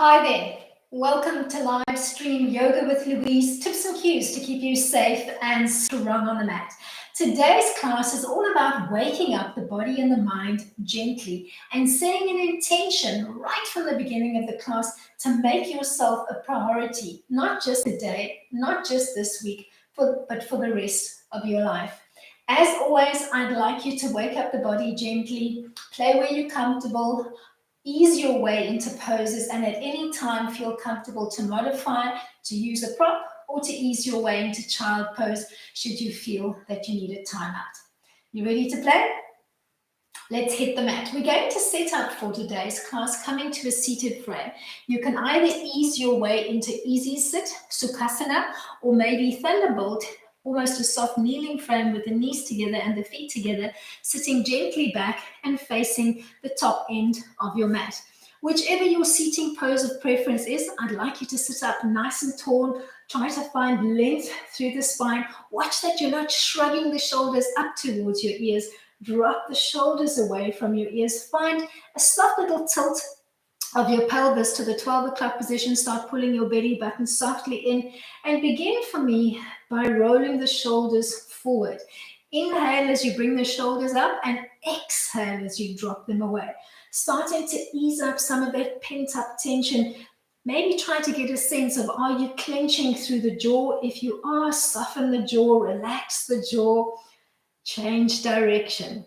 Hi there. Welcome to live stream Yoga with Louise, tips and cues to keep you safe and strong on the mat. Today's class is all about waking up the body and the mind gently and setting an intention right from the beginning of the class to make yourself a priority, not just today, not just this week, but for the rest of your life. As always, I'd like you to wake up the body gently, play where you're comfortable, ease your way into poses, and at any time feel comfortable to modify, to use a prop, or to ease your way into child pose should you feel that you need a timeout. You ready to play? Let's hit the mat. We're going to set up for today's class coming to a seated frame. You can either ease your way into easy sit, Sukhasana, or maybe Thunderbolt, almost a soft kneeling frame with the knees together and the feet together, sitting gently back and facing the top end of your mat. Whichever your seating pose of preference is, I'd like you to sit up nice and tall. Try to find length through the spine. Watch that you're not shrugging the shoulders up towards your ears. Drop the shoulders away from your ears. Find a soft little tilt of your pelvis to the 12 o'clock position. Start pulling your belly button softly in and begin for me by rolling the shoulders forward. Inhale as you bring the shoulders up and exhale as you drop them away. Starting to ease up some of that pent-up tension. Maybe try to get a sense of, are you clenching through the jaw? If you are, soften the jaw, relax the jaw, change direction.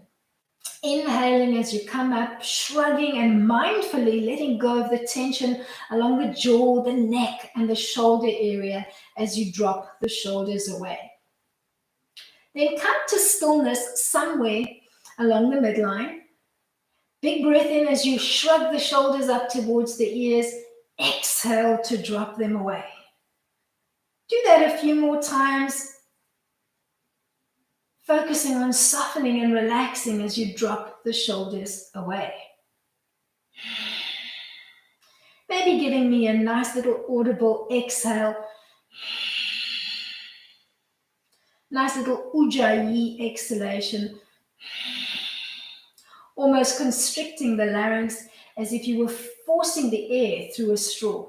Inhaling as you come up, shrugging and mindfully letting go of the tension along the jaw, the neck, and the shoulder area as you drop the shoulders away. Then come to stillness somewhere along the midline. Big breath in as you shrug the shoulders up towards the ears. Exhale to drop them away. Do that a few more times, focusing on softening and relaxing as you drop the shoulders away. Maybe giving me a nice little audible exhale. Nice little ujjayi exhalation. Almost constricting the larynx as if you were forcing the air through a straw.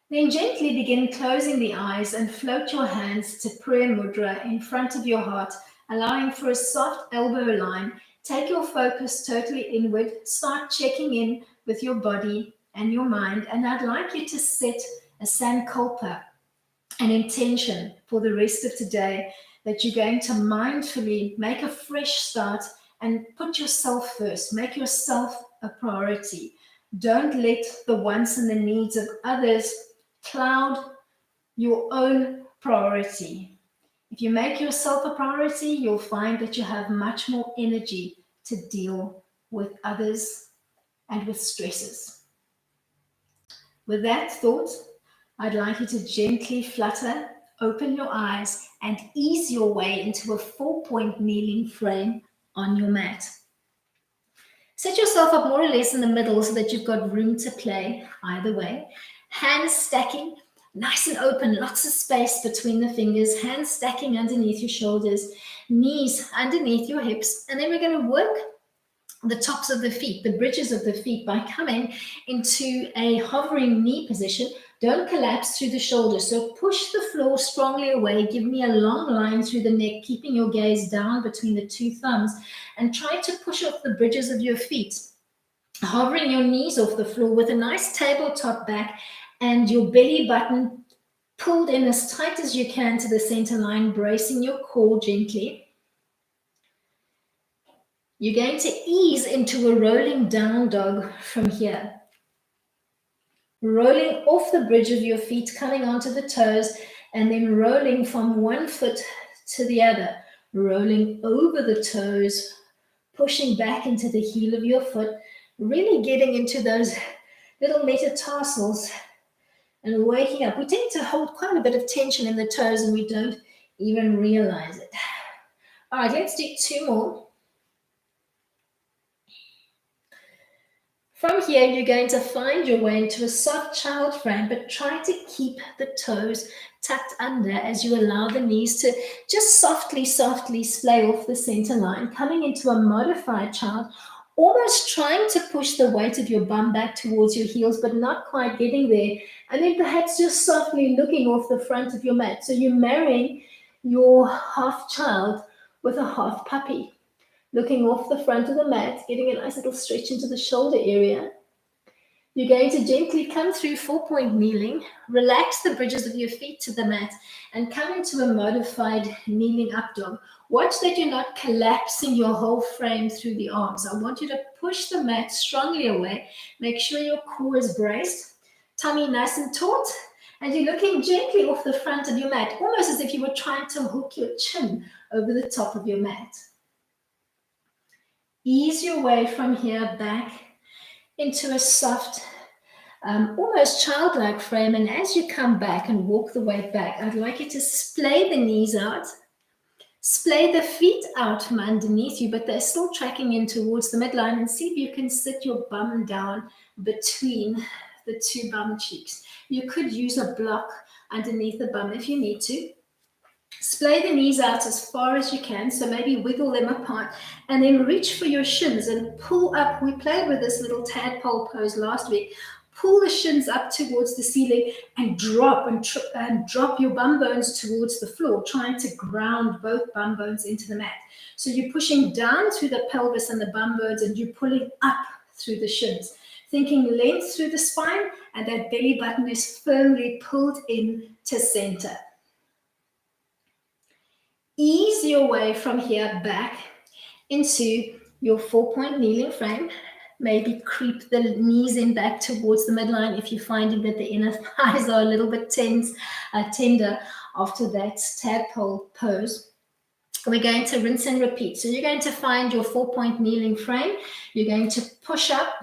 Then gently begin closing the eyes and float your hands to prayer mudra in front of your heart, allowing for a soft elbow line. Take your focus totally inward. Start checking in with your body and your mind. And I'd like you to set a sankalpa, an intention for the rest of today, that you're going to mindfully make a fresh start and put yourself first. Make yourself a priority. Don't let the wants and the needs of others cloud your own priority. If you make yourself a priority, you'll find that you have much more energy to deal with others and with stresses. With that thought, I'd like you to gently flutter, open your eyes, and ease your way into a 4-point kneeling frame on your mat. Set yourself up more or less in the middle so that you've got room to play either way. Hands stacking, nice and open, lots of space between the fingers, hands stacking underneath your shoulders, knees underneath your hips, and then we're going to work the tops of the feet, the bridges of the feet, by coming into a hovering knee position. Don't collapse through the shoulders, so push the floor strongly away. Give me a long line through the neck, keeping your gaze down between the two thumbs, and try to push off the bridges of your feet, hovering your knees off the floor with a nice tabletop back and your belly button pulled in as tight as you can to the center line, bracing your core gently. You're going to ease into a rolling down dog from here. Rolling off the bridge of your feet, coming onto the toes, and then rolling from one foot to the other, rolling over the toes, pushing back into the heel of your foot, really getting into those little metatarsals and waking up. We tend to hold quite a bit of tension in the toes and we don't even realize it. All right, let's do 2 more. From here, you're going to find your way into a soft child frame, but try to keep the toes tucked under as you allow the knees to just softly splay off the center line, coming into a modified child, almost trying to push the weight of your bum back towards your heels, but not quite getting there. And then perhaps just softly looking off the front of your mat. So you're marrying your half child with a half puppy. Looking off the front of the mat, getting a nice little stretch into the shoulder area. You're going to gently come through 4-point kneeling, relax the bridges of your feet to the mat, and come into a modified kneeling up dog. Watch that you're not collapsing your whole frame through the arms. I want you to push the mat strongly away. Make sure your core is braced, tummy nice and taut, and you're looking gently off the front of your mat, almost as if you were trying to hook your chin over the top of your mat. Ease your way from here back into a soft, almost childlike frame. And as you come back and walk the way back, I'd like you to splay the knees out, splay the feet out from underneath you, but they're still tracking in towards the midline, and see if you can sit your bum down between the two bum cheeks. You could use a block underneath the bum if you need to. Splay the knees out as far as you can, so maybe wiggle them apart, and then reach for your shins and pull up. We played with this little tadpole pose last week. Pull the shins up towards the ceiling and drop drop your bum bones towards the floor, trying to ground both bum bones into the mat. So you're pushing down through the pelvis and the bum bones, and you're pulling up through the shins. Thinking length through the spine, and that belly button is firmly pulled in to center. Ease your way from here back into your 4-point kneeling frame. Maybe creep the knees in back towards the midline if you're finding that the inner thighs are a little bit tender after that tadpole pose. We're going to rinse and repeat. So you're going to find your 4-point kneeling frame. You're going to push up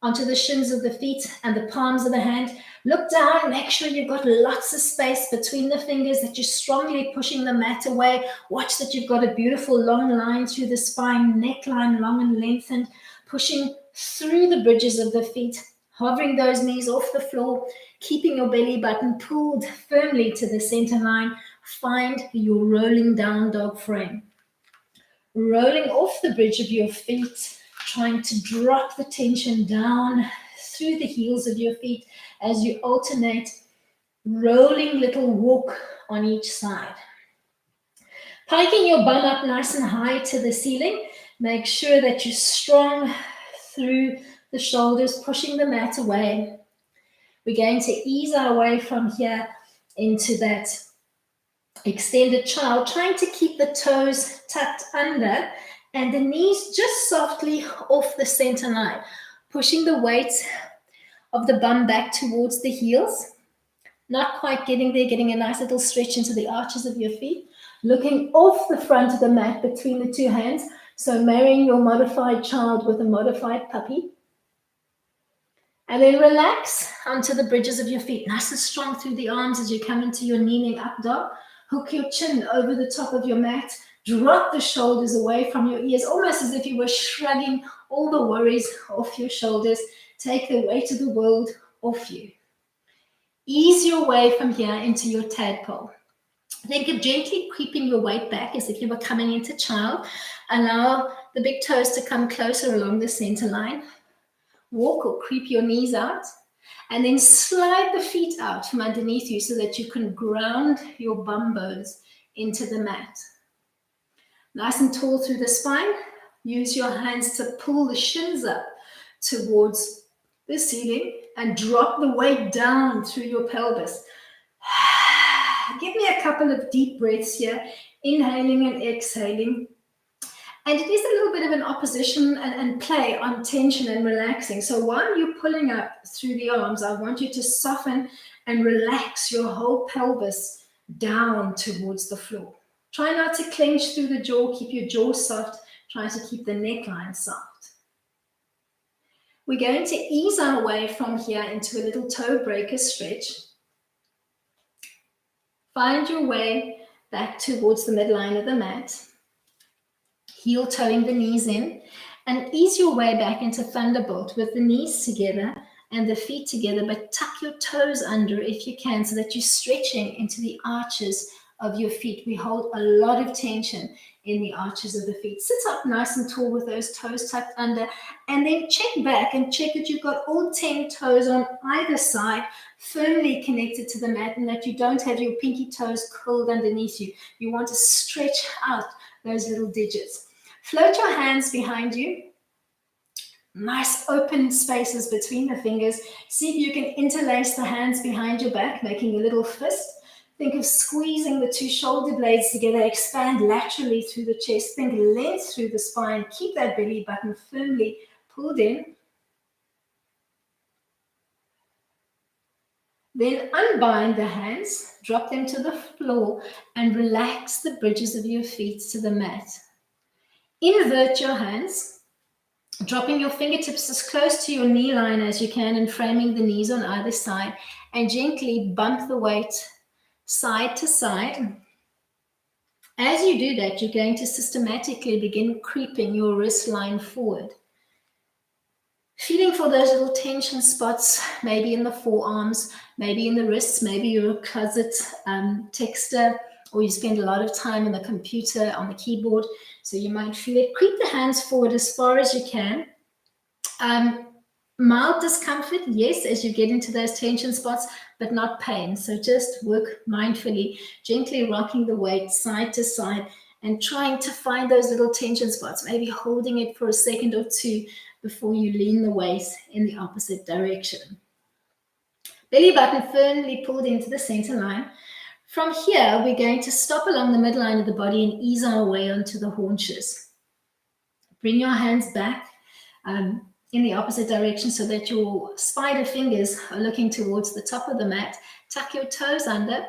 onto the shins of the feet and the palms of the hand. Look down, make sure you've got lots of space between the fingers, that you're strongly pushing the mat away. Watch that you've got a beautiful long line through the spine, neckline long and lengthened, pushing through the bridges of the feet, hovering those knees off the floor, keeping your belly button pulled firmly to the center line. Find your rolling down dog frame. Rolling off the bridge of your feet, trying to drop the tension down through the heels of your feet as you alternate, rolling little walk on each side. Piking your bum up nice and high to the ceiling. Make sure that you're strong through the shoulders, pushing the mat away. We're going to ease our way from here into that extended child, trying to keep the toes tucked under and the knees just softly off the center line, pushing the weight of the bum back towards the heels. Not quite getting there, getting a nice little stretch into the arches of your feet, looking off the front of the mat between the two hands. So marrying your modified child with a modified puppy. And then relax onto the bridges of your feet, nice and strong through the arms as you come into your kneeling up dog. Hook your chin over the top of your mat. Drop the shoulders away from your ears, almost as if you were shrugging all the worries off your shoulders. Take the weight of the world off you. Ease your way from here into your tadpole. Think of gently creeping your weight back as if you were coming into child. Allow the big toes to come closer along the center line. Walk or creep your knees out. And then slide the feet out from underneath you so that you can ground your bum bones into the mat. Nice and tall through the spine. Use your hands to pull the shins up towards the ceiling and drop the weight down through your pelvis. Give me a couple of deep breaths here, inhaling and exhaling. And it is a little bit of an opposition and play on tension and relaxing. So while you're pulling up through the arms, I want you to soften and relax your whole pelvis down towards the floor. Try not to clench through the jaw, keep your jaw soft, try to keep the neckline soft. We're going to ease our way from here into a little toe breaker stretch. Find your way back towards the midline of the mat. Heel toeing the knees in, and ease your way back into thunderbolt with the knees together and the feet together, but tuck your toes under if you can so that you're stretching into the arches of your feet. We hold a lot of tension in the arches of the feet. Sit up nice and tall with those toes tucked under, and then check back and check that you've got all 10 toes on either side firmly connected to the mat, and that you don't have your pinky toes curled underneath you. You want to stretch out those little digits. Float your hands behind you. Nice open spaces between the fingers. See if you can interlace the hands behind your back, making a little fist. Think of squeezing the two shoulder blades together. Expand laterally through the chest. Think length through the spine. Keep that belly button firmly pulled in. Then unbind the hands, drop them to the floor, and relax the bridges of your feet to the mat. Invert your hands, dropping your fingertips as close to your knee line as you can and framing the knees on either side, and gently bump the weight side to side. As you do that, you're going to systematically begin creeping your wrist line forward. Feeling for those little tension spots, maybe in the forearms, maybe in the wrists, maybe you're a closet texter, or you spend a lot of time on the computer, on the keyboard, so you might feel it. Creep the hands forward as far as you can. Mild discomfort, yes, as you get into those tension spots, but not pain. So just work mindfully, gently rocking the weight side to side and trying to find those little tension spots, maybe holding it for a second or two before you lean the weight in the opposite direction. Belly button firmly pulled into the center line. From here, we're going to stop along the midline of the body and ease our way onto the haunches. Bring your hands back in the opposite direction so that your spider fingers are looking towards the top of the mat. Tuck your toes under,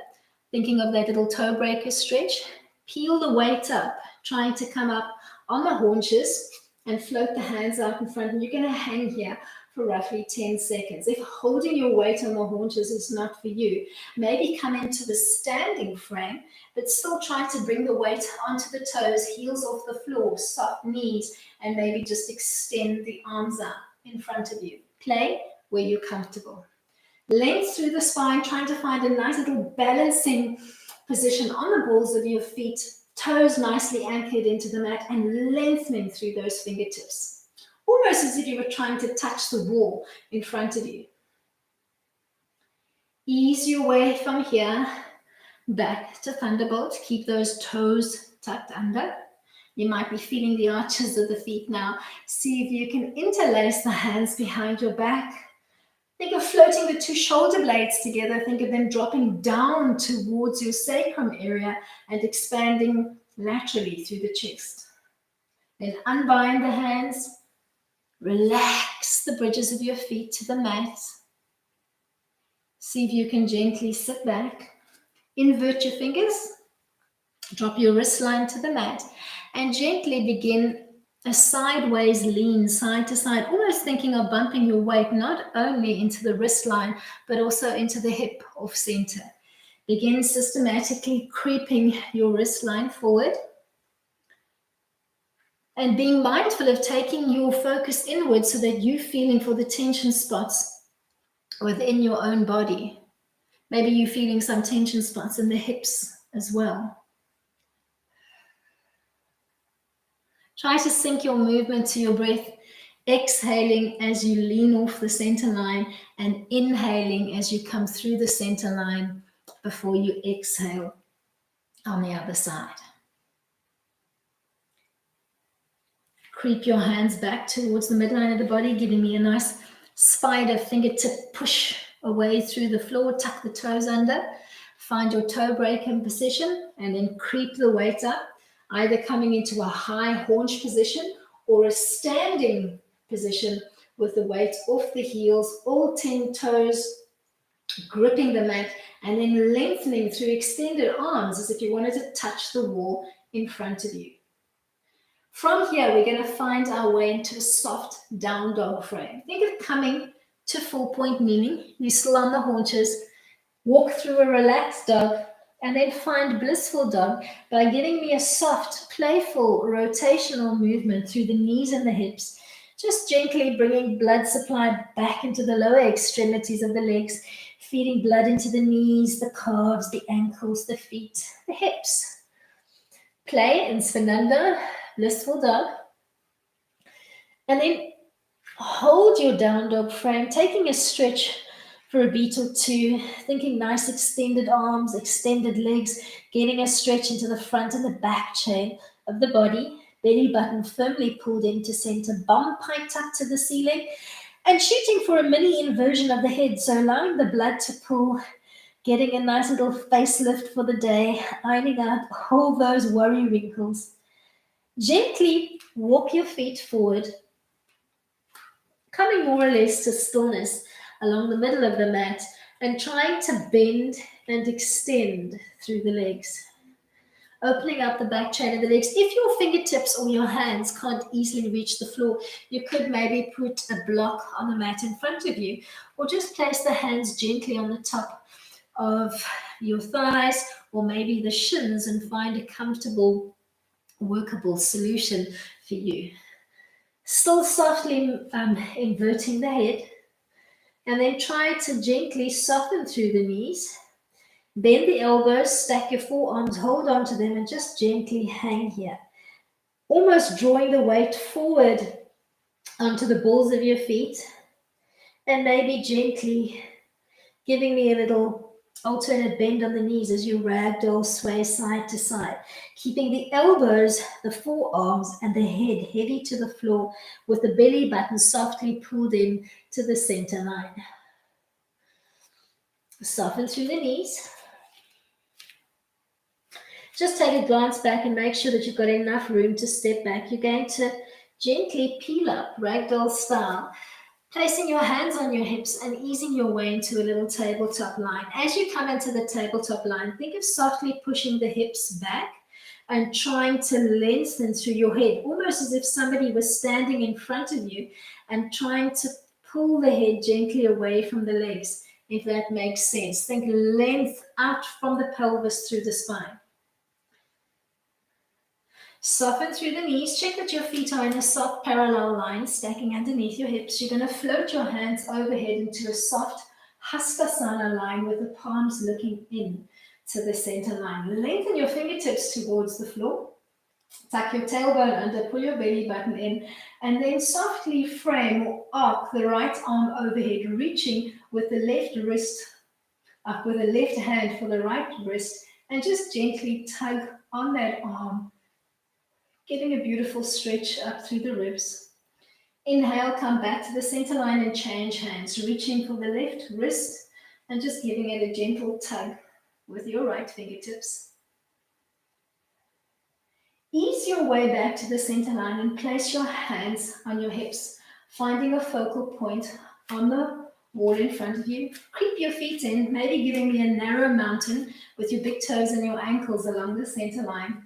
thinking of that little toe breaker stretch. Peel the weight up, trying to come up on the haunches and float the hands out in front. And you're going to hang here for roughly 10 seconds. If holding your weight on the haunches is not for you, maybe come into the standing frame, but still try to bring the weight onto the toes, heels off the floor, soft knees, and maybe just extend the arms out in front of you. Play where you're comfortable. Length through the spine, trying to find a nice little balancing position on the balls of your feet, toes nicely anchored into the mat, and lengthening through those fingertips. Almost as if you were trying to touch the wall in front of you. Ease your way from here back to Thunderbolt. Keep those toes tucked under. You might be feeling the arches of the feet now. See if you can interlace the hands behind your back. Think of floating the two shoulder blades together. Think of them dropping down towards your sacrum area and expanding laterally through the chest. Then unbind the hands. Relax the bridges of your feet to the mat. See if you can gently sit back. Invert your fingers. Drop your wrist line to the mat and gently begin a sideways lean side to side, almost thinking of bumping your weight not only into the wrist line, but also into the hip off center. Begin systematically creeping your wrist line forward. And being mindful of taking your focus inward so that you're feeling for the tension spots within your own body. Maybe you're feeling some tension spots in the hips as well. Try to sync your movement to your breath, exhaling as you lean off the center line and inhaling as you come through the center line before you exhale on the other side. Creep your hands back towards the midline of the body, giving me a nice spider fingertip push away through the floor. Tuck the toes under. Find your toe break in position and then creep the weight up, either coming into a high haunch position or a standing position with the weight off the heels, all 10 toes gripping the mat, and then lengthening through extended arms as if you wanted to touch the wall in front of you. From here, we're going to find our way into a soft down dog frame. Think of coming to full point kneeling. You're still on the haunches. Walk through a relaxed dog and then find blissful dog by giving me a soft, playful, rotational movement through the knees and the hips. Just gently bringing blood supply back into the lower extremities of the legs, feeding blood into the knees, the calves, the ankles, the feet, the hips. Play in Svananda, blissful dog. And then hold your down dog frame, taking a stretch for a beat or two, thinking nice extended arms, extended legs, getting a stretch into the front and the back chain of the body, belly button firmly pulled into center, bum piped up to the ceiling, and shooting for a mini inversion of the head, so allowing the blood to pool, getting a nice little facelift for the day, ironing out all those worry wrinkles. Gently walk your feet forward, coming more or less to stillness along the middle of the mat and trying to bend and extend through the legs. Opening up the back chain of the legs. If your fingertips or your hands can't easily reach the floor, you could maybe put a block on the mat in front of you, or just place the hands gently on the top of your thighs or maybe the shins and find a comfortable, workable solution for you. Still softly inverting the head, and then try to gently soften through the knees. Bend the elbows, stack your forearms, hold on to them, and just gently hang here. Almost drawing the weight forward onto the balls of your feet, and maybe gently giving me a little alternate bend on the knees as you ragdoll sway side to side, keeping the elbows, the forearms, and the head heavy to the floor with the belly button softly pulled in to the center line. Soften through the knees. Just take a glance back and make sure that you've got enough room to step back. You're going to gently peel up, ragdoll style, placing your hands on your hips and easing your way into a little tabletop line. As you come into the tabletop line, think of softly pushing the hips back and trying to lengthen through your head, almost as if somebody was standing in front of you and trying to pull the head gently away from the legs, if that makes sense. Think length out from the pelvis through the spine. Soften through the knees. Check that your feet are in a soft parallel line, stacking underneath your hips. You're going to float your hands overhead into a soft Hastasana line with the palms looking in to the center line. Lengthen your fingertips towards the floor. Tuck your tailbone under, pull your belly button in, and then softly frame or arc the right arm overhead, reaching with the left wrist up with the left hand for the right wrist, and just gently tug on that arm, getting a beautiful stretch up through the ribs. Inhale, come back to the center line and change hands, reaching for the left wrist and just giving it a gentle tug with your right fingertips. Ease your way back to the center line and place your hands on your hips, finding a focal point on the wall in front of you. Creep your feet in, maybe giving me a narrow mountain with your big toes and your ankles along the center line.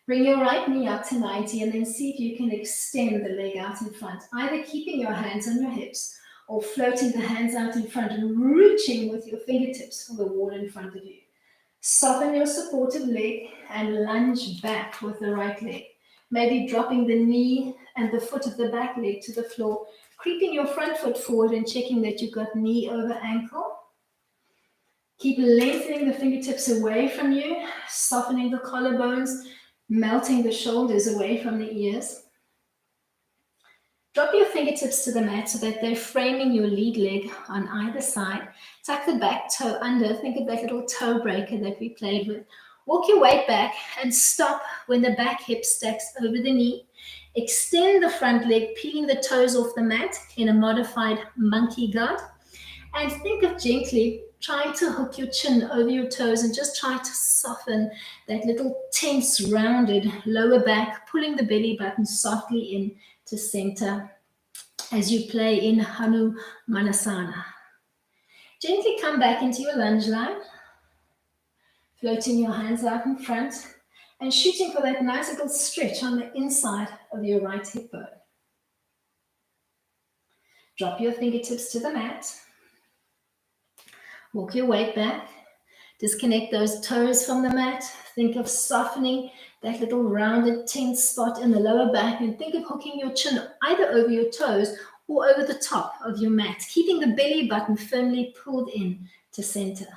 Bring your right knee up to 90 and then see if you can extend the leg out in front, either keeping your hands on your hips or floating the hands out in front and reaching with your fingertips for the wall in front of you. Soften your supportive leg and lunge back with the right leg, maybe dropping the knee and the foot of the back leg to the floor, creeping your front foot forward and checking that you've got knee over ankle. Keep lengthening the fingertips away from you, softening the collarbones, melting the shoulders away from the ears. Drop your fingertips to the mat so that they're framing your lead leg on either side. Tuck the back toe under. Think of that little toe breaker that we played with. Walk your weight back and stop when the back hip stacks over the knee. Extend the front leg, peeling the toes off the mat in a modified monkey guard. And think of gently trying to hook your chin over your toes and just try to soften that little tense, rounded lower back, pulling the belly button softly in to center as you play in Hanumanasana. Gently come back into your lunge line, floating your hands out in front and shooting for that nice little stretch on the inside of your right hip bone. Drop your fingertips to the mat. Walk your weight back. Disconnect those toes from the mat. Think of softening that little rounded tense spot in the lower back and think of hooking your chin either over your toes or over the top of your mat, keeping the belly button firmly pulled in to center.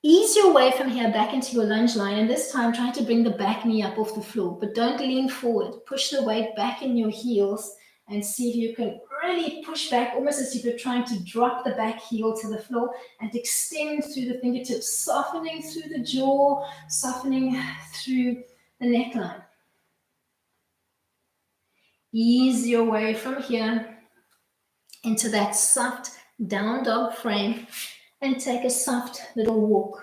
Ease your way from here back into your lunge line, and this time try to bring the back knee up off the floor, but don't lean forward. Push the weight back in your heels and see if you can really push back, almost as if you're trying to drop the back heel to the floor and extend through the fingertips, softening through the jaw, softening through the neckline. Ease your way from here into that soft down dog frame and take a soft little walk,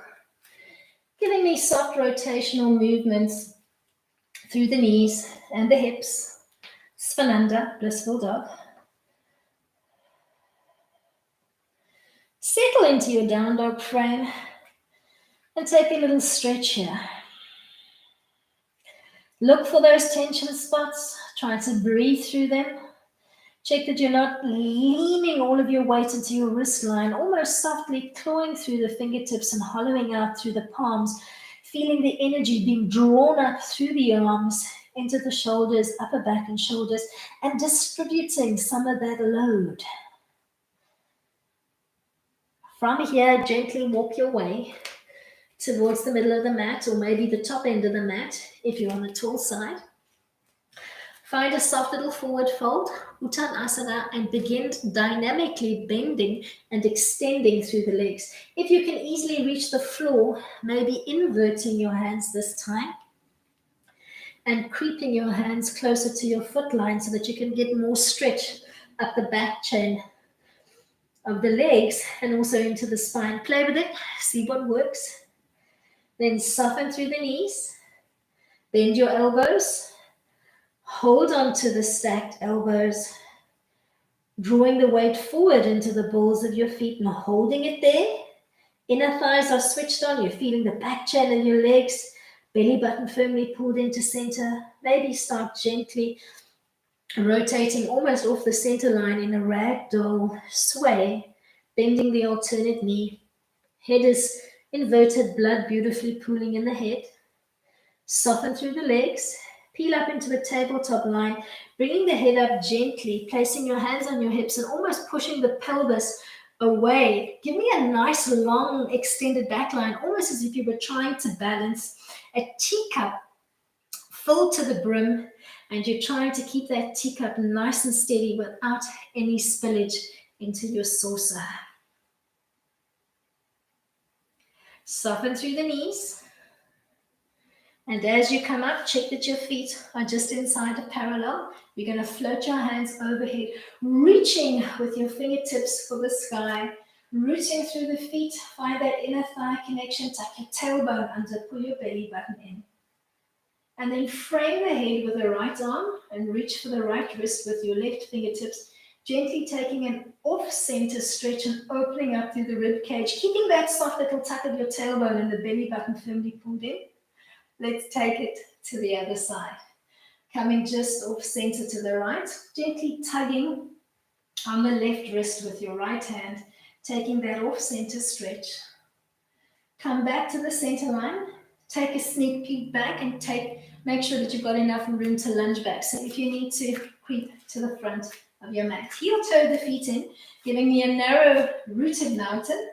giving me soft rotational movements through the knees and the hips. Svananda, blissful dog. Settle into your down dog frame and take a little stretch here. Look for those tension spots. Try to breathe through them. Check that you're not leaning all of your weight into your wrist line, almost softly clawing through the fingertips and hollowing out through the palms, feeling the energy being drawn up through the arms, into the shoulders, upper back and shoulders, and distributing some of that load. From here, gently walk your way towards the middle of the mat, or maybe the top end of the mat if you're on the tall side. Find a soft little forward fold, Uttanasana, and begin dynamically bending and extending through the legs. If you can easily reach the floor, maybe inverting your hands this time and creeping your hands closer to your foot line so that you can get more stretch up the back chain of the legs and also into the spine. Play with it, see what works. Then soften through the knees, bend your elbows, hold on to the stacked elbows, drawing the weight forward into the balls of your feet and holding it there. Inner thighs are switched on. You're feeling the back chain of your legs, belly button firmly pulled into center. Maybe start gently rotating almost off the center line in a ragdoll sway, bending the alternate knee. Head is inverted, blood beautifully pooling in the head. Soften through the legs. Peel up into the tabletop line, bringing the head up gently, placing your hands on your hips and almost pushing the pelvis away. Give me a nice, long, extended back line, almost as if you were trying to balance a teacup filled to the brim, and you're trying to keep that teacup nice and steady without any spillage into your saucer. Soften through the knees. And as you come up, check that your feet are just inside a parallel. You're going to float your hands overhead, reaching with your fingertips for the sky, rooting through the feet, find that inner thigh connection, tuck your tailbone under, pull your belly button in. And then frame the head with the right arm and reach for the right wrist with your left fingertips, gently taking an off-center stretch and opening up through the rib cage, keeping that soft little tuck of your tailbone and the belly button firmly pulled in. Let's take it to the other side. Coming just off center to the right, gently tugging on the left wrist with your right hand, taking that off center stretch. Come back to the center line, take a sneak peek back and make sure that you've got enough room to lunge back. So if you need to creep to the front of your mat, heel toe the feet in, giving me a narrow rooted mountain.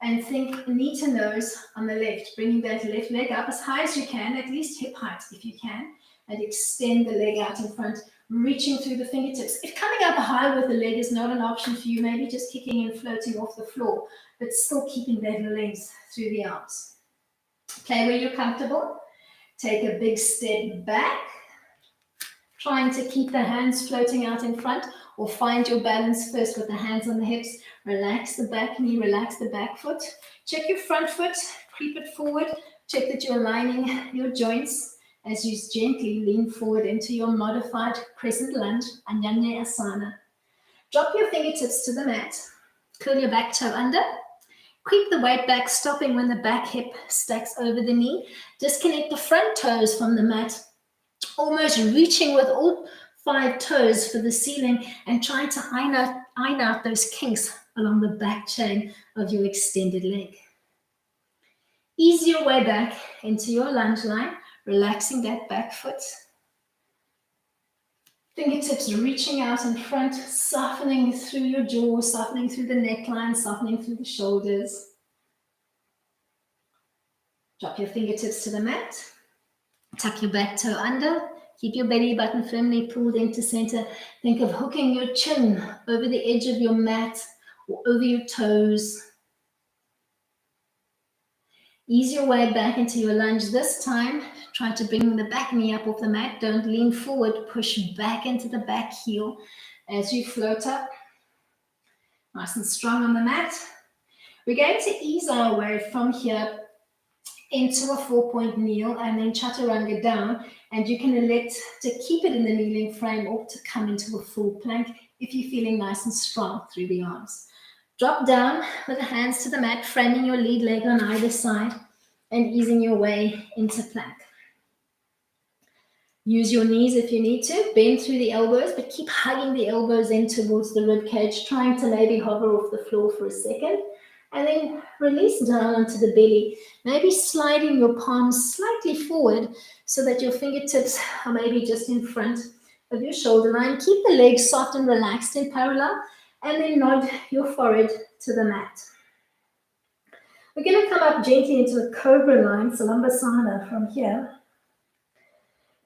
And think knee to nose on the left, bringing that left leg up as high as you can, at least hip height if you can, and extend the leg out in front, reaching through the fingertips. If coming up high with the leg is not an option for you, maybe just kicking and floating off the floor, but still keeping that length through the arms. Play where you're comfortable. Take a big step back, trying to keep the hands floating out in front, or find your balance first with the hands on the hips. Relax the back knee, relax the back foot. Check your front foot, creep it forward. Check that you're aligning your joints as you gently lean forward into your modified crescent lunge, Anjaneyasana. Drop your fingertips to the mat. Curl your back toe under. Creep the weight back, stopping when the back hip stacks over the knee. Disconnect the front toes from the mat, almost reaching with all 5 toes for the ceiling and trying to iron out those kinks along the back chain of your extended leg. Ease your way back into your lunge line, relaxing that back foot. Fingertips reaching out in front, softening through your jaw, softening through the neckline, softening through the shoulders. Drop your fingertips to the mat. Tuck your back toe under. Keep your belly button firmly pulled into center. Think of hooking your chin over the edge of your mat or over your toes. Ease your way back into your lunge this time. Try to bring the back knee up off the mat. Don't lean forward. Push back into the back heel as you float up. Nice and strong on the mat. We're going to ease our way from here into a 4-point kneel and then chaturanga down. And you can elect to keep it in the kneeling frame or to come into a full plank if you're feeling nice and strong through the arms. Drop down with the hands to the mat, framing your lead leg on either side and easing your way into plank. Use your knees if you need to. Bend through the elbows, but keep hugging the elbows in towards the rib cage, trying to maybe hover off the floor for a second. And then release down onto the belly, maybe sliding your palms slightly forward so that your fingertips are maybe just in front of your shoulder line. Keep the legs soft and relaxed in parallel, and then nod your forehead to the mat. We're going to come up gently into a cobra line, Salambassana from here.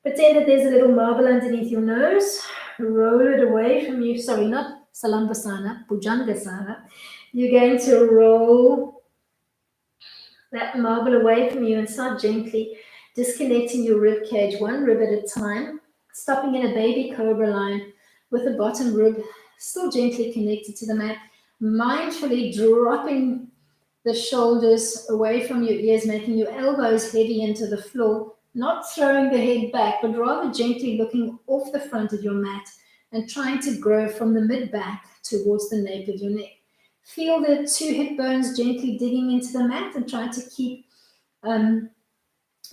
Pretend that there's a little marble underneath your nose. Roll it away from you. Sorry, not Salambassana, Bhujangasana. You're going to roll that marble away from you and start gently disconnecting your rib cage, one rib at a time, stopping in a baby cobra line with the bottom rib still gently connected to the mat, mindfully dropping the shoulders away from your ears, making your elbows heavy into the floor, not throwing the head back, but rather gently looking off the front of your mat and trying to grow from the mid-back towards the nape of your neck. Feel the two hip bones gently digging into the mat and try to keep the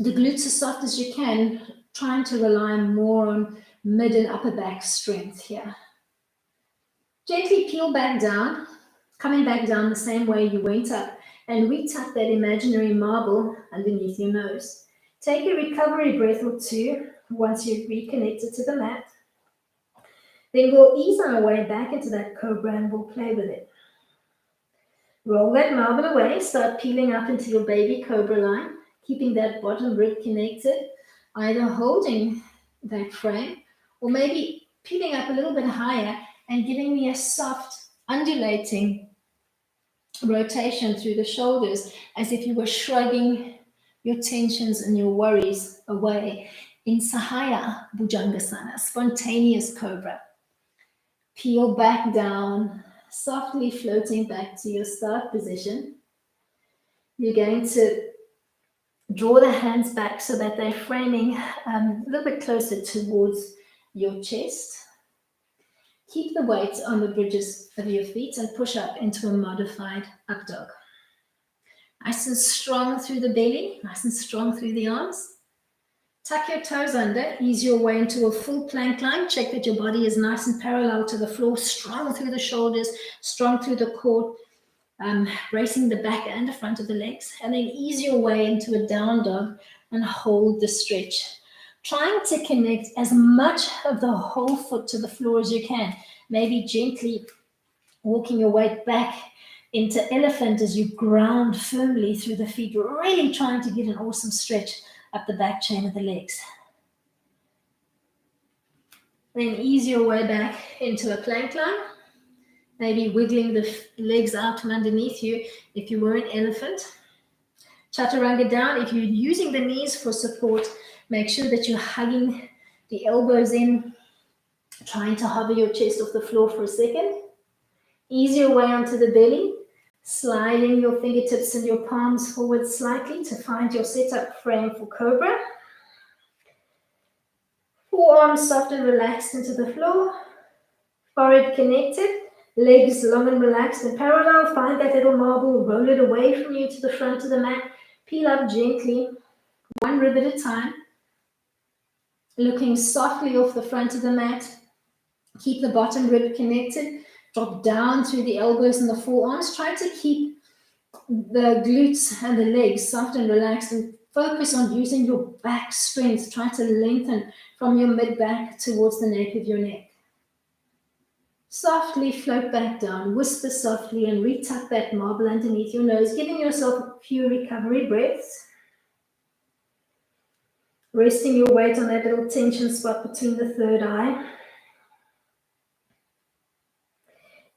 glutes as soft as you can, trying to rely more on mid and upper back strength here. Gently peel back down, coming back down the same way you went up, and retuck that imaginary marble underneath your nose. Take a recovery breath or two once you've reconnected to the mat. Then we'll ease our way back into that cobra and we'll play with it. Roll that marble away, start peeling up into your baby cobra line, keeping that bottom rib connected, either holding that frame or maybe peeling up a little bit higher and giving me a soft, undulating rotation through the shoulders as if you were shrugging your tensions and your worries away in Sahaya Bhujangasana, spontaneous cobra. Peel back down, softly floating back to your start position. You're going to draw the hands back so that they're framing a little bit closer towards your chest. Keep the weight on the bridges of your feet and push up into a modified up dog. Nice and strong through the belly, nice and strong through the arms. Tuck your toes under, ease your way into a full plank line. Check that your body is nice and parallel to the floor, strong through the shoulders, strong through the core, bracing the back and the front of the legs. And then ease your way into a down dog and hold the stretch. Trying to connect as much of the whole foot to the floor as you can. Maybe gently walking your weight back into elephant as you ground firmly through the feet, really trying to get an awesome stretch up the back chain of the legs. Then ease your way back into a plank line, maybe wiggling the legs out from underneath you if you were an elephant. Chaturanga down. If you're using the knees for support, make sure that you're hugging the elbows in, trying to hover your chest off the floor for a second. Ease your way onto the belly, sliding your fingertips and your palms forward slightly to find your setup frame for cobra. Forearms soft and relaxed into the floor. Forehead connected. Legs long and relaxed and parallel. Find that little marble. Roll it away from you to the front of the mat. Peel up gently, one rib at a time. Looking softly off the front of the mat. Keep the bottom rib connected. Drop down through the elbows and the forearms. Try to keep the glutes and the legs soft and relaxed and focus on using your back strength. Try to lengthen from your mid-back towards the nape of your neck. Softly float back down, whisper softly and retuck that marble underneath your nose, giving yourself a few recovery breaths. Resting your weight on that little tension spot between the third eye.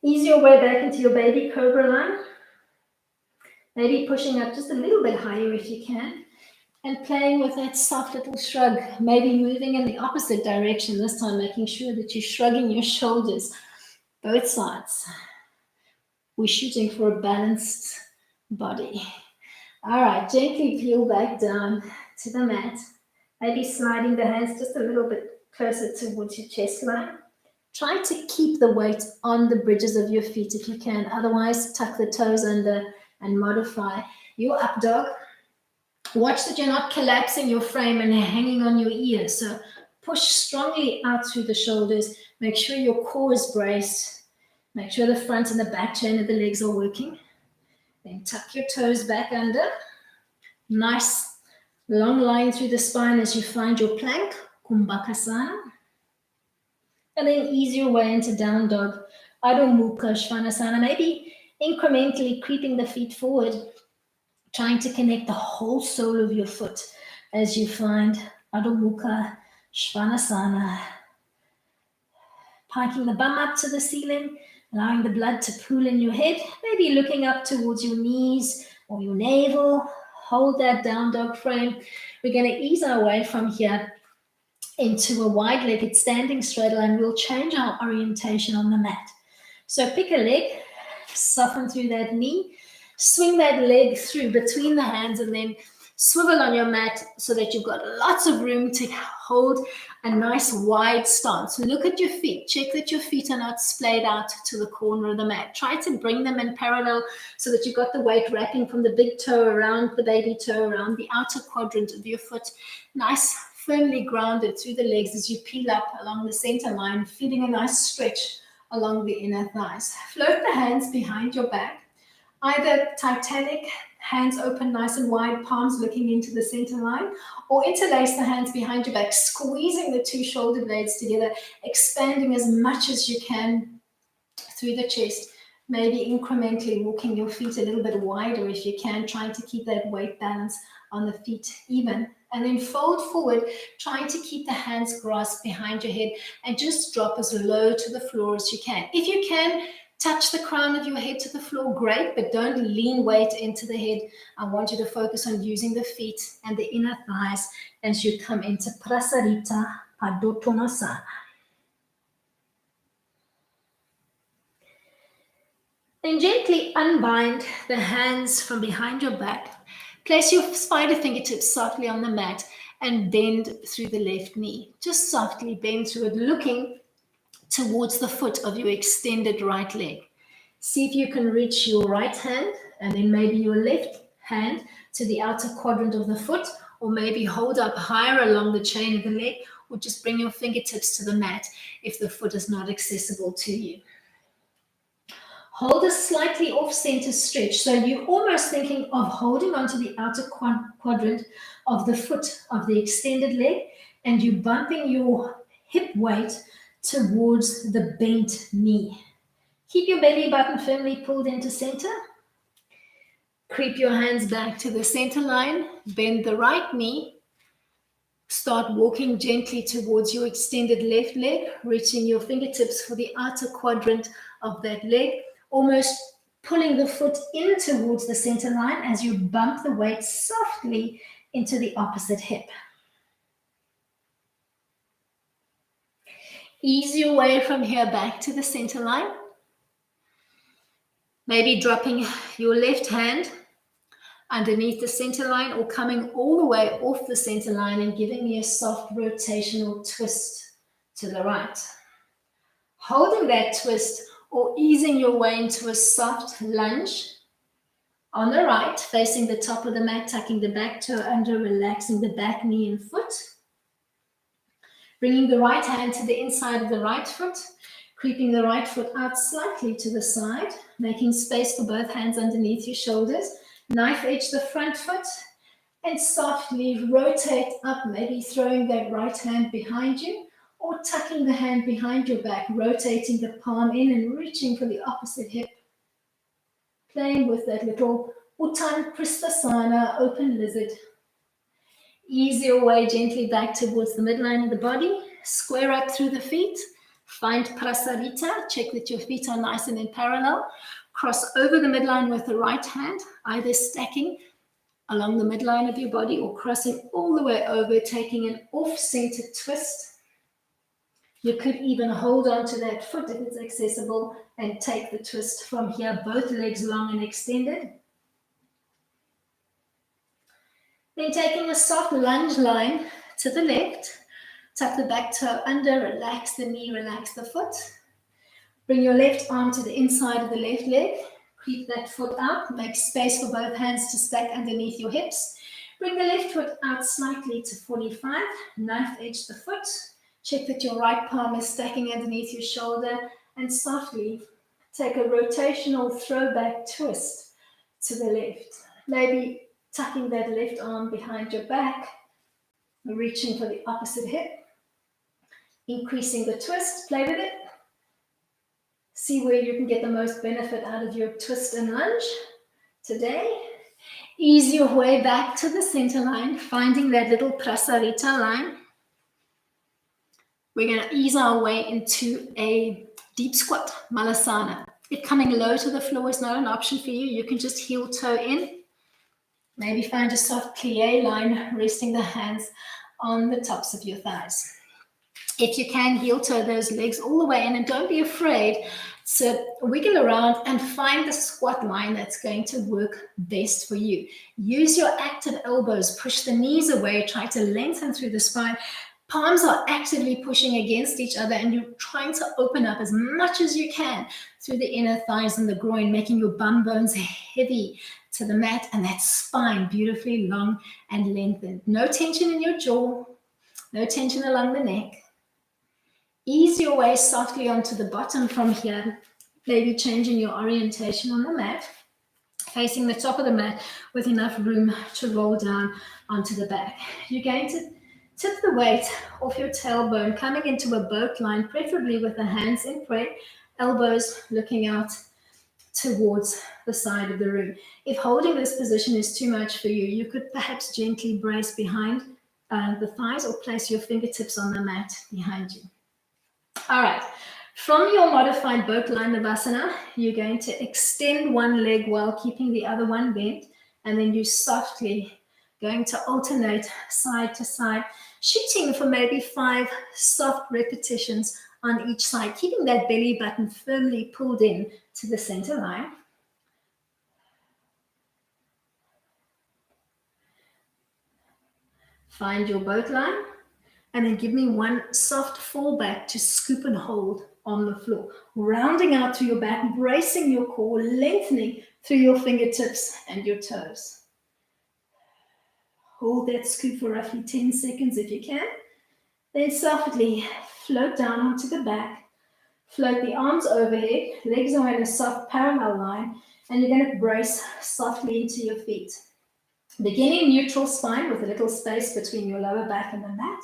Ease your way back into your baby cobra line. Maybe pushing up just a little bit higher if you can. And playing with that soft little shrug. Maybe moving in the opposite direction this time, making sure that you're shrugging your shoulders, both sides. We're shooting for a balanced body. All right, gently peel back down to the mat. Maybe sliding the hands just a little bit closer towards your chest line. Try to keep the weight on the bridges of your feet if you can. Otherwise, tuck the toes under and modify your up dog. Watch that you're not collapsing your frame and hanging on your ears. So push strongly out through the shoulders. Make sure your core is braced. Make sure the front and the back chain of the legs are working. Then tuck your toes back under. Nice long line through the spine as you find your plank, Kumbhakasana. And then ease your way into down dog, Adho Mukha Svanasana. Maybe incrementally creeping the feet forward, trying to connect the whole sole of your foot as you find Adho Mukha Svanasana. Piking the bum up to the ceiling, allowing the blood to pool in your head, maybe looking up towards your knees or your navel. Hold that down dog frame. We're going to ease our way from here into a wide-legged standing straddle, and we'll change our orientation on the mat. So pick a leg, soften through that knee, swing that leg through between the hands, and then swivel on your mat so that you've got lots of room to hold a nice wide stance. Look at your feet. Check that your feet are not splayed out to the corner of the mat. Try to bring them in parallel so that you've got the weight wrapping from the big toe around the baby toe, around the outer quadrant of your foot. Nice, firmly grounded through the legs as you peel up along the center line, feeling a nice stretch along the inner thighs. Float the hands behind your back. Either Titanic, hands open nice and wide, palms looking into the center line, or interlace the hands behind your back, squeezing the two shoulder blades together, expanding as much as you can through the chest, maybe incrementally walking your feet a little bit wider if you can, trying to keep that weight balance on the feet even. And then fold forward, trying to keep the hands grasped behind your head and just drop as low to the floor as you can. If you can, touch the crown of your head to the floor, great, but don't lean weight into the head. I want you to focus on using the feet and the inner thighs as you come into Prasarita Padottanasana. Then gently unbind the hands from behind your back. Place your spider fingertips softly on the mat and bend through the left knee. Just softly bend through it, looking towards the foot of your extended right leg. See if you can reach your right hand and then maybe your left hand to the outer quadrant of the foot, or maybe hold up higher along the chain of the leg, or just bring your fingertips to the mat if the foot is not accessible to you. Hold a slightly off-center stretch. So you're almost thinking of holding onto the outer quadrant of the foot of the extended leg, and you're bumping your hip weight towards the bent knee. Keep your belly button firmly pulled into center. Creep your hands back to the center line. Bend the right knee. Start walking gently towards your extended left leg, reaching your fingertips for the outer quadrant of that leg, almost pulling the foot in towards the center line as you bump the weight softly into the opposite hip. Ease your way from here back to the center line. Maybe dropping your left hand underneath the center line or coming all the way off the center line and giving me a soft rotational twist to the right. Holding that twist or easing your way into a soft lunge on the right, facing the top of the mat, tucking the back toe under, relaxing the back knee and foot. Bringing the right hand to the inside of the right foot, creeping the right foot out slightly to the side, making space for both hands underneath your shoulders. Knife edge the front foot and softly rotate up, maybe throwing that right hand behind you or tucking the hand behind your back, rotating the palm in and reaching for the opposite hip. Playing with that little Uttan Kristasana, open lizard. Ease your way gently back towards the midline of the body. Square up through the feet. Find prasarita. Check that your feet are nice and in parallel. Cross over the midline with the right hand, either stacking along the midline of your body or crossing all the way over, taking an off-center twist. You could even hold on to that foot if it's accessible and take the twist from here, both legs long and extended. Then taking a soft lunge line to the left, tuck the back toe under, relax the knee, relax the foot. Bring your left arm to the inside of the left leg, creep that foot out, make space for both hands to stack underneath your hips. Bring the left foot out slightly to 45, knife edge the foot. Check that your right palm is stacking underneath your shoulder and softly take a rotational throwback twist to the left. Maybe tucking that left arm behind your back, reaching for the opposite hip, increasing the twist, play with it. See where you can get the most benefit out of your twist and lunge today. Ease your way back to the center line, finding that little prasarita line. We're going to ease our way into a deep squat, malasana. If coming low to the floor is not an option for you, you can just heel toe in. Maybe find a soft plie line, resting the hands on the tops of your thighs. If you can, heel toe those legs all the way in, and don't be afraid to wiggle around and find the squat line that's going to work best for you. Use your active elbows, push the knees away, try to lengthen through the spine. Palms are actively pushing against each other, and you're trying to open up as much as you can through the inner thighs and the groin, making your bum bones heavy to the mat and that spine beautifully long and lengthened. No tension in your jaw, no tension along the neck. Ease your way softly onto the bottom from here, maybe changing your orientation on the mat, facing the top of the mat with enough room to roll down onto the back. You're going to tip the weight off your tailbone, coming into a boat line, preferably with the hands in prayer, elbows looking out towards the side of the room. If holding this position is too much for you, you could perhaps gently brace behind the thighs or place your fingertips on the mat behind you. All right, from your modified boat line Navasana, you're going to extend one leg while keeping the other one bent, and then you softly going to alternate side to side, shooting for maybe 5 soft repetitions on each side, keeping that belly button firmly pulled in to the center line. Find your boat line, and then give me one soft fall back to scoop and hold on the floor, rounding out through your back, bracing your core, lengthening through your fingertips and your toes. Hold that scoop for roughly 10 seconds if you can. Then softly float down onto the back. Float the arms overhead, legs are in a soft parallel line, and you're going to brace softly into your feet. Beginning neutral spine with a little space between your lower back and the mat.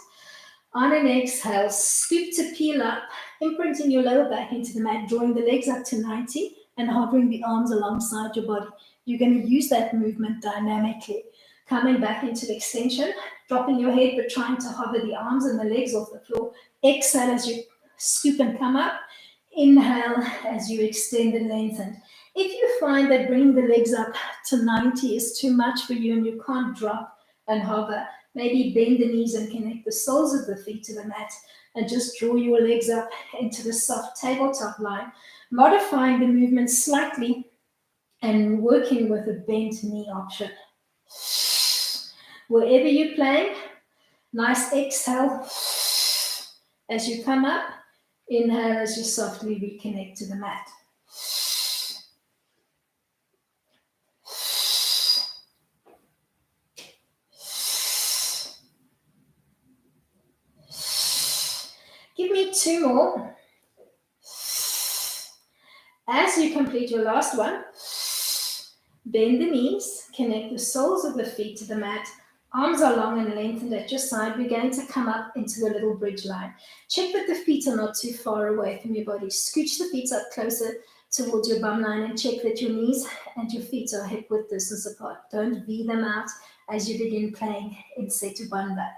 On an exhale, scoop to peel up, imprinting your lower back into the mat, drawing the legs up to 90 and hovering the arms alongside your body. You're going to use that movement dynamically. Coming back into extension, dropping your head but trying to hover the arms and the legs off the floor. Exhale as you scoop and come up. Inhale as you extend and lengthen. If you find that bringing the legs up to 90 is too much for you and you can't drop and hover, maybe bend the knees and connect the soles of the feet to the mat and just draw your legs up into the soft tabletop line, modifying the movement slightly and working with a bent knee option. Wherever you're playing, nice exhale as you come up, inhale as you softly reconnect to the mat. Give me 2 more. As you complete your last one, bend the knees, connect the soles of the feet to the mat. Arms are long and lengthened at your side. We're going to come up into a little bridge line. Check that the feet are not too far away from your body. Scooch the feet up closer towards your bum line and check that your knees and your feet are hip width distance apart. Don't V them out as you begin playing in Setu Bandha.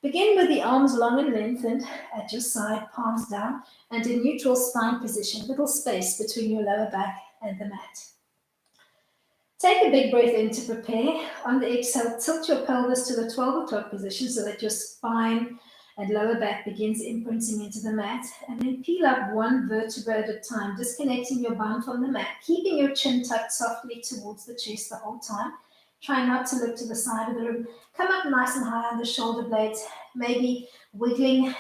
Begin with the arms long and lengthened at your side, palms down, and in neutral spine position, little space between your lower back and the mat. Take a big breath in to prepare. On the exhale, tilt your pelvis to the 12 o'clock position so that your spine and lower back begins imprinting into the mat. And then peel up one vertebra at a time, disconnecting your bum from the mat, keeping your chin tucked softly towards the chest the whole time. Try not to look to the side of the room. Come up nice and high on the shoulder blades, maybe wiggling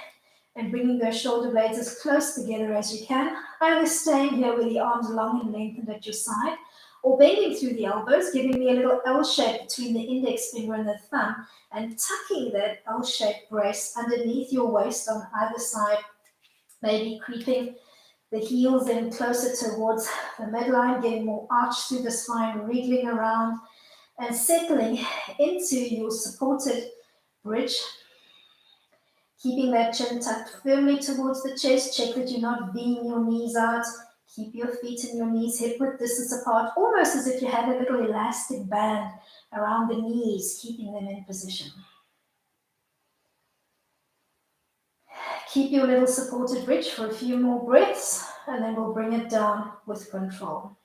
and bringing those shoulder blades as close together as you can, either staying here with the arms long and lengthened at your side, or bending through the elbows, giving me a little L shape between the index finger and the thumb, and tucking that L-shaped brace underneath your waist on either side, maybe creeping the heels in closer towards the midline, getting more arch through the spine, wriggling around, and settling into your supported bridge. Keeping that chin tucked firmly towards the chest. Check that you're not Ving your knees out. Keep your feet and your knees hip-width distance apart, almost as if you had a little elastic band around the knees, keeping them in position. Keep your little supported bridge for a few more breaths, and then we'll bring it down with control.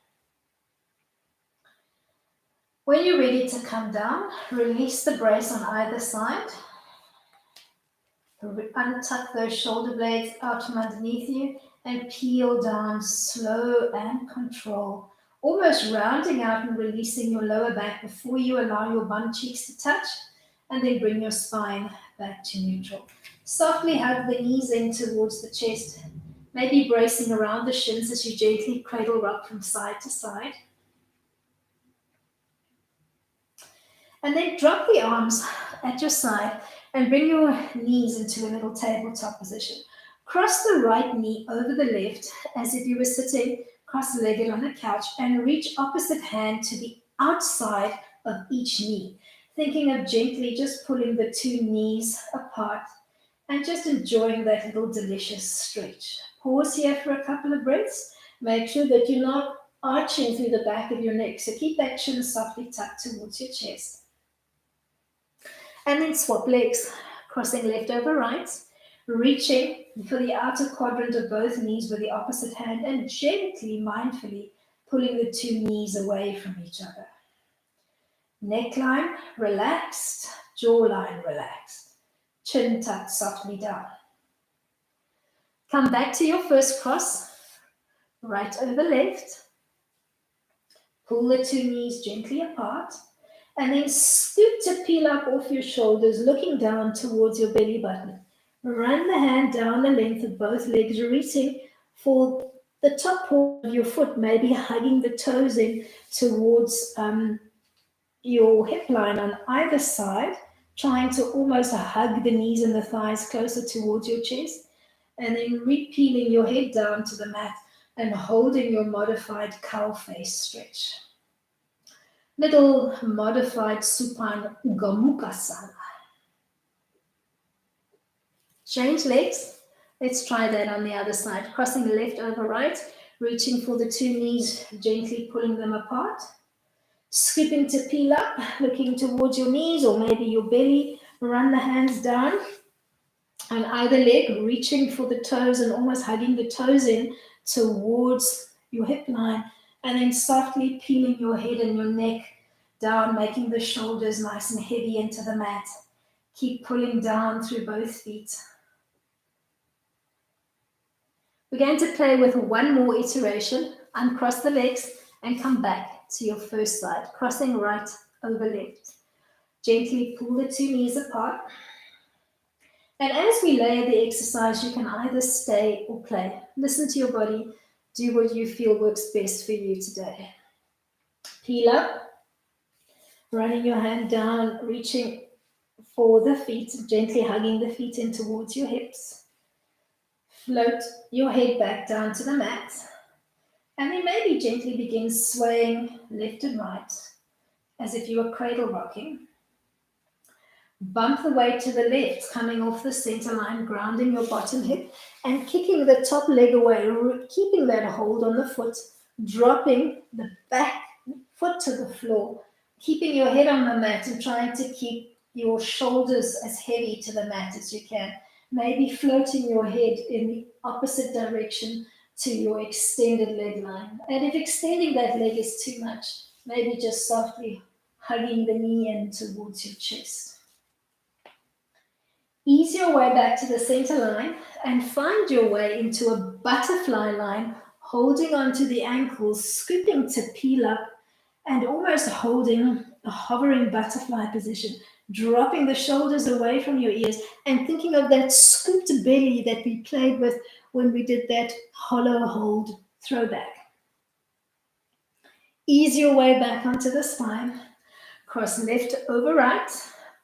When you're ready to come down, release the brace on either side. Untuck those shoulder blades out from underneath you and peel down slow and control, almost rounding out and releasing your lower back before you allow your bum cheeks to touch, and then bring your spine back to neutral. Softly hug the knees in towards the chest, maybe bracing around the shins as you gently cradle rock from side to side. And then drop the arms at your side and bring your knees into a little tabletop position. Cross the right knee over the left as if you were sitting cross-legged on a couch, and reach opposite hand to the outside of each knee, thinking of gently just pulling the two knees apart and just enjoying that little delicious stretch. Pause here for a couple of breaths. Make sure that you're not arching through the back of your neck, so keep that chin softly tucked towards your chest. And then swap legs, crossing left over right, reaching for the outer quadrant of both knees with the opposite hand, and gently, mindfully pulling the two knees away from each other. Neckline relaxed, jawline relaxed, chin tucked softly down. Come back to your first cross, right over left. Pull the two knees gently apart. And then scoop to peel up off your shoulders, looking down towards your belly button. Run the hand down the length of both legs, reaching for the top part of your foot, maybe hugging the toes in towards your hip line on either side, trying to almost hug the knees and the thighs closer towards your chest. And then re-peeling your head down to the mat and holding your modified cow face stretch. Little modified supine Gomukhasana. Change legs. Let's try that on the other side. Crossing left over right, reaching for the two knees, gently pulling them apart. Scooping to peel up, looking towards your knees or maybe your belly. Run the hands down on either leg, reaching for the toes and almost hugging the toes in towards your hip line. And then softly peeling your head and your neck down, making the shoulders nice and heavy into the mat. Keep pulling down through both feet. We're going to play with one more iteration. Uncross the legs and come back to your first side, crossing right over left. Gently pull the two knees apart. And as we layer the exercise, you can either stay or play. Listen to your body. Do what you feel works best for you today. Peel up, running your hand down, reaching for the feet, gently hugging the feet in towards your hips. Float your head back down to the mat. And then maybe gently begin swaying left and right, as if you were cradle rocking. Bump the weight to the left, coming off the center line, grounding your bottom hip and kicking the top leg away, keeping that hold on the foot, dropping the back foot to the floor, Keeping your head on the mat and trying to keep your shoulders as heavy to the mat as you can. Maybe floating your head in the opposite direction to your extended leg line. And if extending that leg is too much, maybe just softly hugging the knee in towards your chest. Ease your way back to the center line and find your way into a butterfly line, holding onto the ankles, scooping to peel up, and almost holding a hovering butterfly position, dropping the shoulders away from your ears and thinking of that scooped belly that we played with when we did that hollow hold throwback. Ease your way back onto the spine. Cross left over right.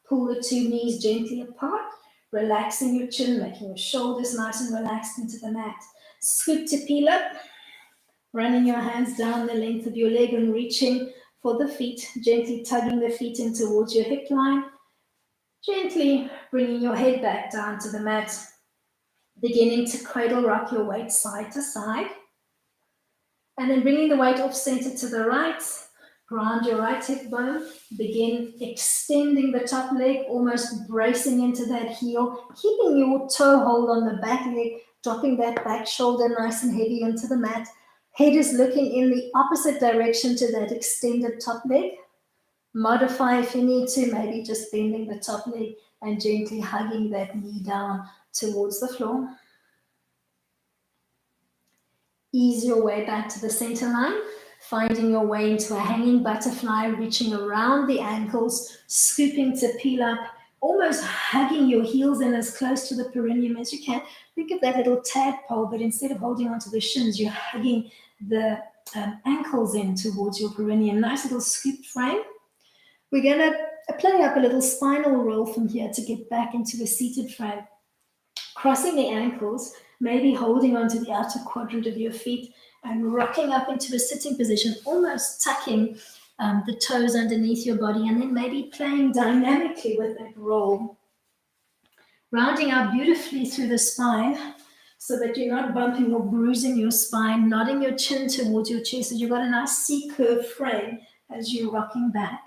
Pull the two knees gently apart, relaxing your chin, making your shoulders nice and relaxed into the mat. Scoop to peel up, running your hands down the length of your leg and reaching for the feet, gently tugging the feet in towards your hip line, gently bringing your head back down to the mat, beginning to cradle rock your weight side to side, and then bringing the weight off center to the right. Ground your right hip bone. Begin extending the top leg, almost bracing into that heel, keeping your toe hold on the back leg, dropping that back shoulder nice and heavy into the mat. Head is looking in the opposite direction to that extended top leg. Modify if you need to, maybe just bending the top leg and gently hugging that knee down towards the floor. Ease your way back to the center line, finding your way into a hanging butterfly, reaching around the ankles, scooping to peel up, almost hugging your heels in as close to the perineum as you can. Think of that little tadpole, but instead of holding onto the shins, you're hugging the ankles in towards your perineum. Nice little scooped frame. We're going to play up a little spinal roll from here to get back into a seated frame. Crossing the ankles, maybe holding onto the outer quadrant of your feet and rocking up into a sitting position, almost tucking the toes underneath your body, and then maybe playing dynamically with that roll. Rounding out beautifully through the spine so that you're not bumping or bruising your spine, nodding your chin towards your chest so you've got a nice C-curve frame as you're rocking back.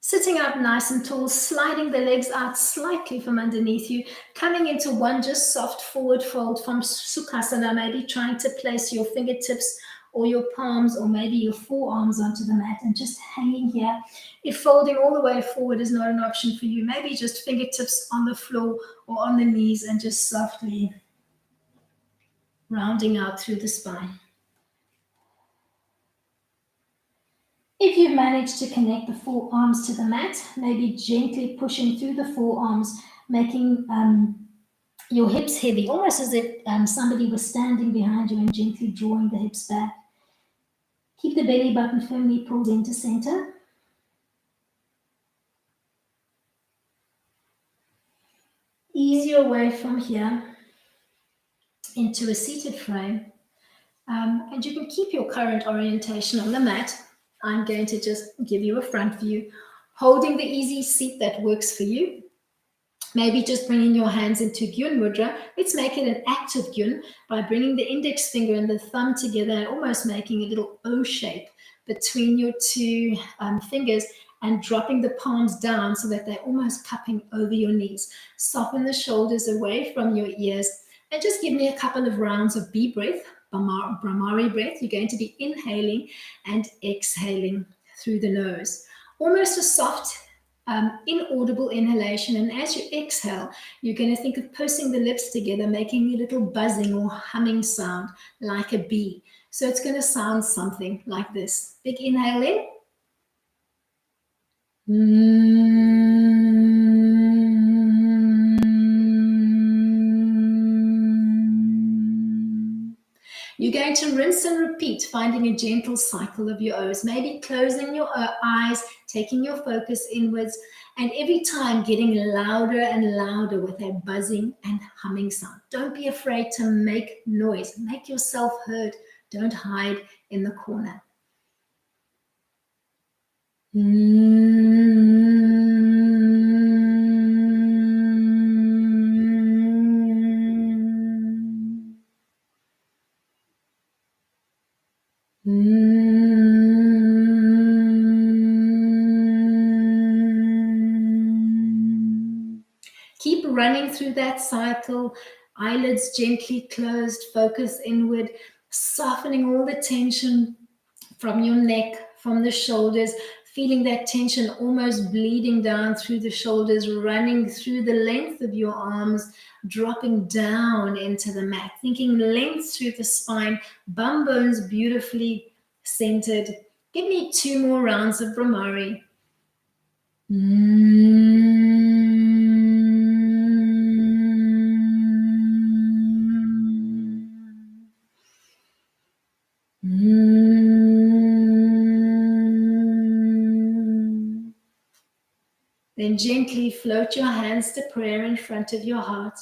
Sitting up nice and tall, sliding the legs out slightly from underneath you, coming into one just soft forward fold from Sukhasana, maybe trying to place your fingertips or your palms or maybe your forearms onto the mat and just hanging here. If folding all the way forward is not an option for you, maybe just fingertips on the floor or on the knees and just softly rounding out through the spine. If you've managed to connect the forearms to the mat, maybe gently pushing through the forearms, making your hips heavy, almost as if somebody was standing behind you and gently drawing the hips back. Keep the belly button firmly pulled into center. Ease your way from here into a seated frame. And you can keep your current orientation on the mat. I'm going to just give you a front view, holding the easy seat that works for you. Maybe just bringing your hands into Gyun Mudra. Let's make it an active Gyun by bringing the index finger and the thumb together and almost making a little O shape between your two fingers and dropping the palms down so that they're almost cupping over your knees. Soften the shoulders away from your ears and just give me a couple of rounds of B breath, Brahmari breath. You're going to be inhaling and exhaling through the nose. Almost a soft inaudible inhalation, and as you exhale, you're going to think of pursing the lips together, making a little buzzing or humming sound like a bee. So it's going to sound something like this. Big inhale in. You're going to rinse and repeat, finding a gentle cycle of your O's, maybe closing your eyes, taking your focus inwards, and every time getting louder and louder with a buzzing and humming sound. Don't be afraid to make noise. Make yourself heard. Don't hide in the corner. running through that cycle, eyelids gently closed, focus inward, softening all the tension from your neck, from the shoulders, feeling that tension almost bleeding down through the shoulders, running through the length of your arms, dropping down into the mat, thinking length through the spine, bum bones beautifully centered. Give me 2 more rounds of Brahmari. Then gently float your hands to prayer in front of your heart.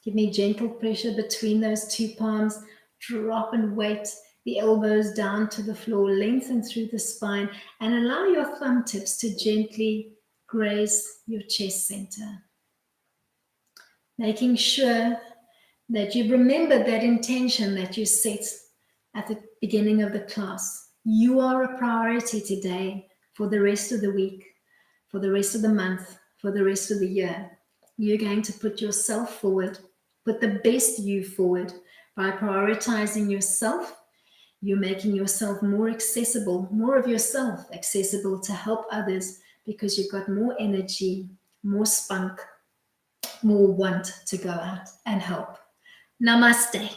Give me gentle pressure between those 2 palms. Drop and weight the elbows down to the floor, lengthen through the spine, and allow your thumb tips to gently graze your chest center. Making sure that you remember that intention that you set at the beginning of the class. You are a priority today for the rest of the week, for the rest of the month, for the rest of the year. You're going to put yourself forward, put the best you forward by prioritizing yourself. You're making yourself more accessible, more of yourself accessible to help others because you've got more energy, more spunk, more want to go out and help. Namaste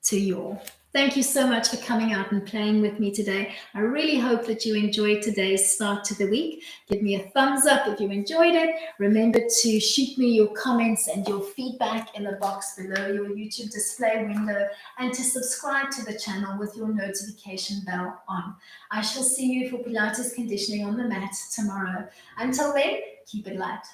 to you all. Thank you so much for coming out and playing with me today. I really hope that you enjoyed today's start to the week. Give me a thumbs up if you enjoyed it. Remember to shoot me your comments and your feedback in the box below your YouTube display window, and to subscribe to the channel with your notification bell on. I shall see you for Pilates conditioning on the mat tomorrow. Until then, keep it light.